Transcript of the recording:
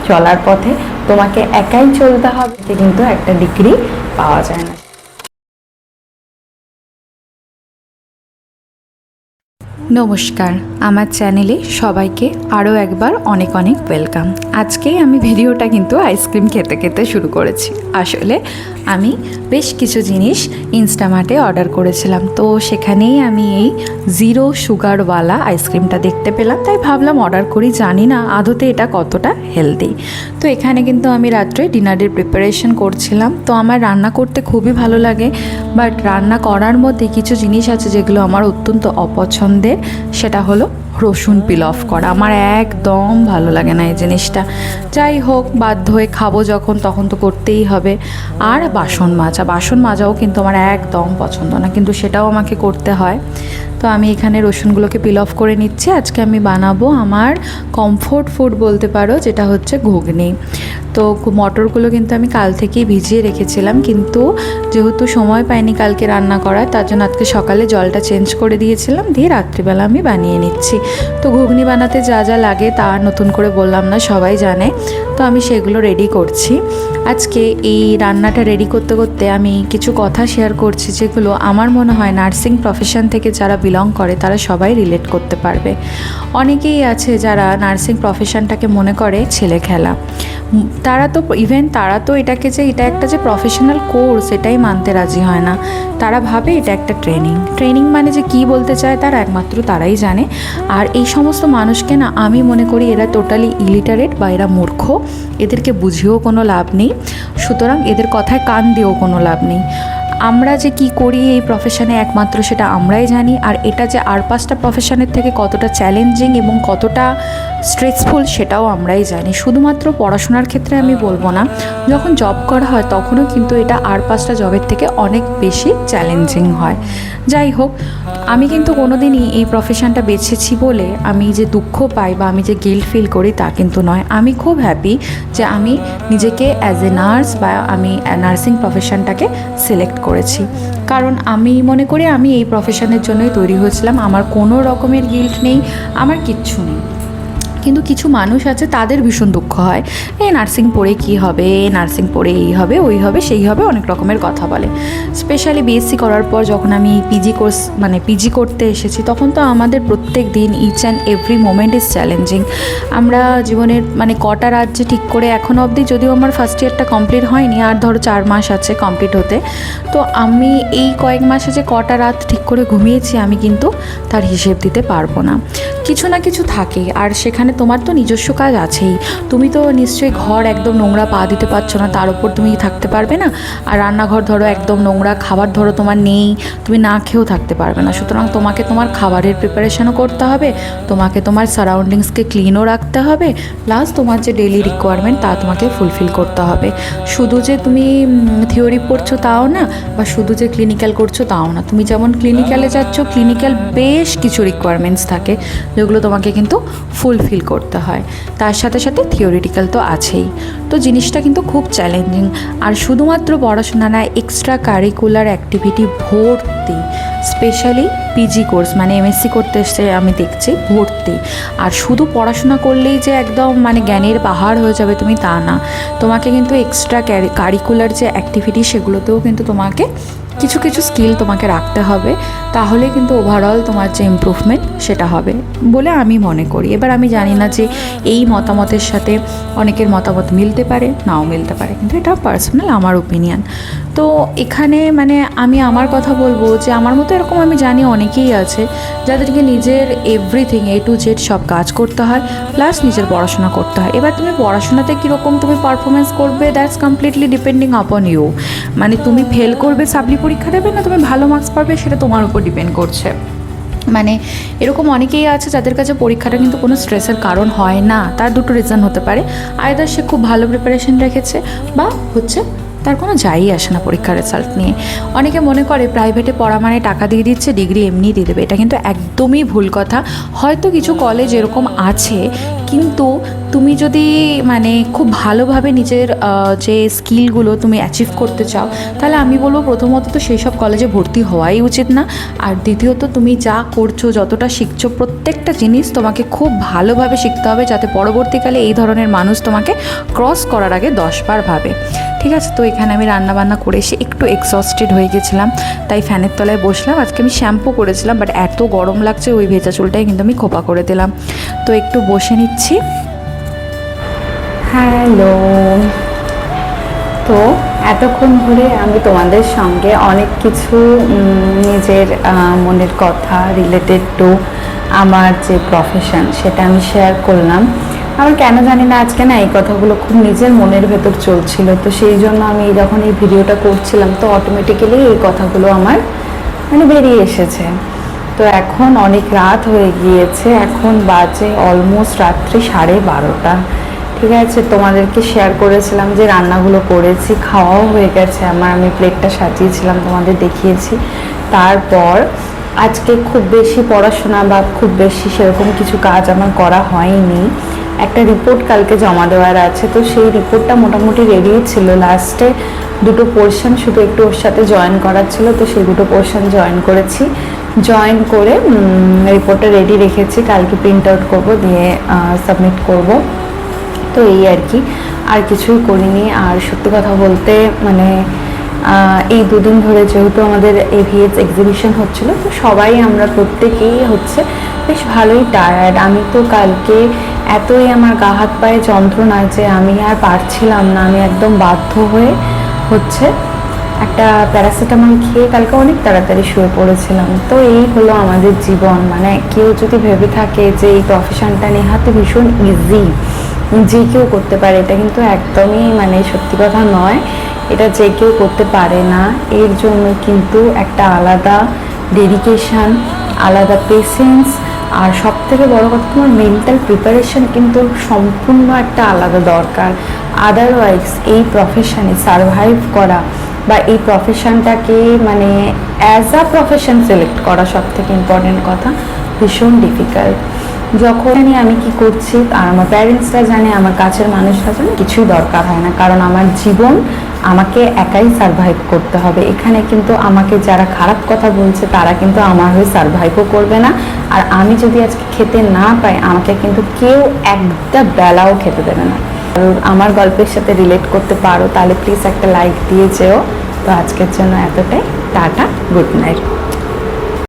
চলার পথে তোমাকে একাই চলতে হবে, কিন্তু একটা ডিগ্রি পাওয়া যায় না। নমস্কার, আমার চ্যানেলে সবাইকে আরও একবার অনেক অনেক ওয়েলকাম। আজকেই আমি ভিডিওটা কিন্তু আইসক্রিম খেতে খেতে শুরু করেছি। আসলে আমি বেশ কিছু জিনিস ইনস্টামার্টে অর্ডার করেছিলাম, তো সেখানেই আমি এই জিরো সুগারওয়ালা আইসক্রিমটা দেখতে পেলাম, তাই ভাবলাম অর্ডার করি। জানি না আদতে এটা কতটা হেলদি। তো এখানে কিন্তু আমি রাত্রে ডিনারের প্রিপারেশন করছিলাম। তো আমার রান্না করতে খুবই ভালো লাগে, বাট রান্না করার মধ্যে কিছু জিনিস আছে যেগুলো আমার অত্যন্ত অপছন্দের। সেটা হলো রসুন পিল অফ করা। আমার একদম ভালো লাগে না এই জিনিসটা। যাই হোক, বাধ্য হয়ে খাবো যখন, তখন তো করতেই হবে। আর বাসন মাজাও কিন্তু আমার একদম পছন্দ না, কিন্তু সেটাও আমাকে করতে হয়। তো আমি এখানে রসুনগুলোকে পিল অফ করে নিচ্ছি। আজকে আমি বানাবো আমার কমফোর্ট ফুড বলতে পারো, যেটা হচ্ছে ঘুগনি। তো মটরগুলো কিন্তু আমি কাল থেকেই ভিজিয়ে রেখেছিলাম, কিন্তু যেহেতু সময় পাইনি কালকে রান্না করার, তার জন্য আজকে সকালে জলটা চেঞ্জ করে দিয়েছিলাম, দিয়ে রাত্রিবেলা আমি বানিয়ে নিচ্ছি। তো ঘুগনি বানাতে যা যা লাগে তা নতুন করে বললাম না, সবাই জানে। তো আমি সেগুলো রেডি করছি। আজকে এই রান্নাটা রেডি করতে করতে আমি কিছু কথা শেয়ার করছি, যেগুলো আমার মনে হয় নার্সিং প্রফেশন থেকে যারা বিলং করে তারা সবাই রিলেট করতে পারবে। অনেকেই আছে যারা নার্সিং প্রফেশনটাকে মনে করে ছেলে খেলা। তারা তো এটাকে যে এটা একটা যে প্রফেশনাল কোর্স, এটাই মানতে রাজি হয় না। তারা ভাবে এটা একটা ট্রেনিং মানে যে কী বলতে চায় তারা একমাত্র তারাই জানে। আর এই সমস্ত মানুষকে না আমি মনে করি এরা টোটালি ইলিটারেট বা এরা মূর্খ। এদেরকে বুঝিয়েও কোনো লাভ নেই, সুতরাং এদের কথায় কান দিয়েও কোনো লাভ নেই। আমরা যে কি করি এই প্রফেশনে একমাত্র সেটা আমরাই জানি। আর এটা যে আর 5টা প্রফেশনের থেকে কতটা চ্যালেঞ্জিং এবং কতটা স্ট্রেসফুল সেটাও আমরাই জানি। শুধুমাত্র পড়াশোনার ক্ষেত্রে আমি বলবো না, যখন জব করা হয় তখনও কিন্তু এটা আর 5টা জবের থেকে অনেক বেশি চ্যালেঞ্জিং হয়। যাই হোক, আমি কিন্তু কোনোদিনই এই প্রফেশনটা বেছেছি বলে আমি যে দুঃখ পাই বা আমি যে গিল্ট ফিল করি তা কিন্তু নয়। আমি খুব হ্যাপি যে আমি নিজেকে অ্যাজ এ নার্স বা আমি নার্সিং প্রফেশনটাকে সিলেক্ট করেছি, কারণ আমি মনে করি আমি এই প্রফেশনের জন্যই তৈরি হয়েছিলাম। আমার কোনো রকমের গিল্ট নেই, আমার কিচ্ছু নেই। কিন্তু কিছু মানুষ আছে তাদের ভীষণ দুঃখ হয়, এই নার্সিং পড়ে কী হবে, নার্সিং পড়ে এই হবে ওই হবে সেই হবে, অনেক রকমের কথা বলে। স্পেশালি বিএসসি করার পর যখন আমি পিজি করতে এসেছি, তখন তো আমাদের প্রত্যেক দিন each and every moment is challenging. আমরা জীবনের কটা রাত যে ঠিক করে এখনও অবধি, যদিও আমার ফার্স্ট ইয়ারটা কমপ্লিট হয়নি, আর ধরো 4 মাস আছে কমপ্লিট হতে, তো আমি এই কয়েক মাসে যে কটা রাত ঠিক করে ঘুমিয়েছি আমি কিন্তু তার হিসেব দিতে পারবো না। কিছু না কিছু থাকে, আর সেখানে তোমার তো নিজস্ব কাজ আছেই। তুমি তো নিশ্চয়ই ঘর একদম নোংরা পা দিতে পারছো না, তার উপর তুমি থাকতে পারবে না। আর রান্নাঘর ধরো একদম নোংরা, খাবার ধরো তোমার নেই, তুমি না খেয়েও থাকতে পারবে না। সুতরাং তোমাকে তোমার খাবারের প্রিপারেশনও করতে হবে, তোমাকে তোমার সারাউন্ডিংসকে ক্লিনও রাখতে হবে, প্লাস তোমার যে ডেইলি রিকোয়ারমেন্ট তা তোমাকে ফুলফিল করতে হবে। শুধু যে তুমি থিওরি পড়ছো তাও না, বা শুধু যে ক্লিনিক্যাল করছো তাও না। তুমি যেমন ক্লিনিক্যালে যাচ্ছ, ক্লিনিক্যাল বেশ কিছু রিকোয়ারমেন্টস থাকে যেগুলো তোমাকে কিন্তু ফুলফিল করতে হয়। তার সাথে সাথে থিওরিটিক্যাল তো আছেই। তো জিনিসটা কিন্তু খুব চ্যালেঞ্জিং। আর শুধুমাত্র পড়াশোনা না, এক্সট্রা কারিকুলার অ্যাক্টিভিটি ভর্তি। স্পেশালি পিজি কোর্স এমএসসি করতে এসে আমি দেখছি ভর্তি। আর শুধু পড়াশোনা করলেই যে একদম জ্ঞানের পাহাড় হয়ে যাবে তুমি, তা না। তোমাকে কিন্তু এক্সট্রা কারিকুলার যে অ্যাক্টিভিটি সেগুলোতেও কিন্তু তোমাকে কিছু কিছু স্কিল তোমাকে রাখতে হবে, তাহলে কিন্তু ওভারঅল তোমার যে ইমপ্রুভমেন্ট সেটা হবে বলে আমি মনে করি। এবার আমি জানি না যে এই মতামতের সাথে অনেকের মতামত মিলতে পারে, নাও মিলতে পারে, কিন্তু এটা পার্সোনাল আমার ওপিনিয়ন। তো এখানে আমি আমার কথা বলবো যে আমার মতো এরকম আমি জানি অনেকেই আছে যাদেরকে নিজের এভরিথিং A to Z সব কাজ করতে হয়, প্লাস নিজের পড়াশোনা করতে হয়। এবার তুমি পড়াশোনাতে কীরকম তুমি পারফরমেন্স করবে, that's completely depending upon you. তুমি ফেল করবে, সাপ্লি পরীক্ষা দেবে না, তুমি ভালো মার্কস পাবে, সেটা তোমার উপর ডিপেন্ড করছে। এরকম অনেকেই আছে যাদের কাছে পরীক্ষাটা কিন্তু কোনো স্ট্রেসের কারণ হয় না। তার দুটো রিজন হতে পারে, আইদার সে খুব ভালো প্রিপারেশন রেখেছে, বা হচ্ছে তার কোনো যাই আসে না পরীক্ষার রেজাল্ট নিয়ে। অনেকে মনে করে প্রাইভেটে পড়া মানে টাকা দিয়ে দিচ্ছে, ডিগ্রি এমনি দিয়ে দেবে। এটা কিন্তু একদমই ভুল কথা। হয়তো কিছু কলেজ এরকম আছে, কিন্তু তুমি যদি মানে খুব ভালোভাবে নিজের যে স্কিলগুলো তুমি অ্যাচিভ করতে চাও, তাহলে আমি বলবো প্রথমত তো সেই সব কলেজে ভর্তি হওয়াই উচিত না। আর দ্বিতীয়ত তুমি যা করছো, যতটা শিখছো, প্রত্যেকটা জিনিস তোমাকে খুব ভালোভাবে শিখতে হবে, যাতে পরবর্তীকালে এই ধরনের মানুষ তোমাকে ক্রস করার আগে 10 বার ভাবে। ঠিক আছে, তো এখানে আমি রান্নাবান্না করে এসে একটু এক্সস্টেড হয়ে গেছিলাম, তাই ফ্যানের তলায় বসলাম। আজকে আমি শ্যাম্পু করেছিলাম, বাট এত গরম লাগছে ওই ভেজা চুলটাই কিন্তু আমি খোপা করে দিলাম। তো একটু বসে নিচ্ছি। হ্যালো, তো এতক্ষণ ধরে আমি তোমাদের সঙ্গে অনেক কিছু নিজের মনের কথা রিলেটেড টু আমার যে প্রফেশন সেটা আমি শেয়ার করলাম। আমার কেন জানি না আজকে না এই কথাগুলো খুব নিজের মনের ভেতর চলছিল, তো সেই জন্য আমি যখন এই ভিডিওটা করছিলাম তো অটোমেটিক্যালি এই কথাগুলো আমার মানে বেরিয়ে এসেছে। তো এখন অনেক রাত হয়ে গিয়েছে, এখন বাজে অলমোস্ট রাত্রি 12:30। ঠিক আছে, তোমাদেরকে শেয়ার করেছিলাম যে রান্নাগুলো করেছি, খাওয়াও হয়ে গেছে আমার, আমি প্লেটটা সাজিয়েছিলাম তোমাদের দেখিয়েছি। তারপর আজকে খুব বেশি পড়াশোনা বা খুব বেশি সেরকম কিছু কাজ আমার করা হয়নি। একটা রিপোর্ট কালকে জমা দেওয়ার আছে, তো সেই রিপোর্টটা মোটামুটি রেডি ছিল। লাস্টে দুটো পোর্শন শুধু একটু ওর সাথে জয়েন করার ছিল, তো সেই দুটো পোর্শন জয়েন করেছি। জয়েন করে রিপোর্টটা রেডি রেখেছি, কালকে প্রিন্ট আউট করবো, দিয়ে সাবমিট করব। তো এই আর কি, আর কিছুই করিনি। আর সত্যি কথা বলতে মানে এই দুদিন ধরে যেহেতু আমাদের এভিএস এক্সিবিশন হচ্ছিল, তো সবাই আমরা প্রত্যেকেই হচ্ছে বেশ ভালোই টায়ার্ড। আমি তো কালকে এতই আমার গা হাত পায়ে যন্ত্রণা যে আমি আর পারছিলাম না, আমি একদম বাধ্য হয়ে হচ্ছে একটা প্যারাসিটামল খেয়ে কালকে অনেক তাড়াতাড়ি শুয়ে পড়েছিলাম। তো এই হলো আমাদের জীবন। মানে কেউ যদি ভেবে থাকে যে এই প্রফেশনটা নেহাতে ভীষণ ইজি, যে কেউ করতে পারে, এটা কিন্তু একদমই মানে সত্যি কথা নয়। এটা যে কেউ করতে পারে না। এর জন্য কিন্তু একটা আলাদা ডেডিকেশান, আলাদা পেশেন্স, আর সব থেকে বড় কথা তোমার মেন্টাল প্রিপারেশন কিন্তু সম্পূর্ণ একটা আলাদা দরকার। আদারওয়াইজ এই প্রফেশনে সারভাইভ করা বা এই প্রফেশনটাকে মানে অ্যাজ আ প্রফেশন সিলেক্ট করা সব থেকে ইম্পর্টেন্ট কথা, ভীষণ ডিফিকাল্ট। যখন আমি কি করছি আর আমার প্যারেন্টসরা জানে, আমার কাছের মানুষরা জানে, কিছুই দরকার হয় না, কারণ আমার জীবন আমাকে একাই সারভাইভ করতে হবে। এখানে কিন্তু আমাকে যারা খারাপ কথা বলছে তারা কিন্তু আমার হয়ে সারভাইভও করবে না। আর আমি যদি আজকে খেতে না পাই, আমাকে কিন্তু কেউ একটা বেলাও খেতে দেবে না। আমার গল্পের সাথে রিলেট করতে পারো তাহলে প্লিজ একটা লাইক দিয়ে যেও। তো আজকের জন্য এতটাই, টাটা, গুড নাইট।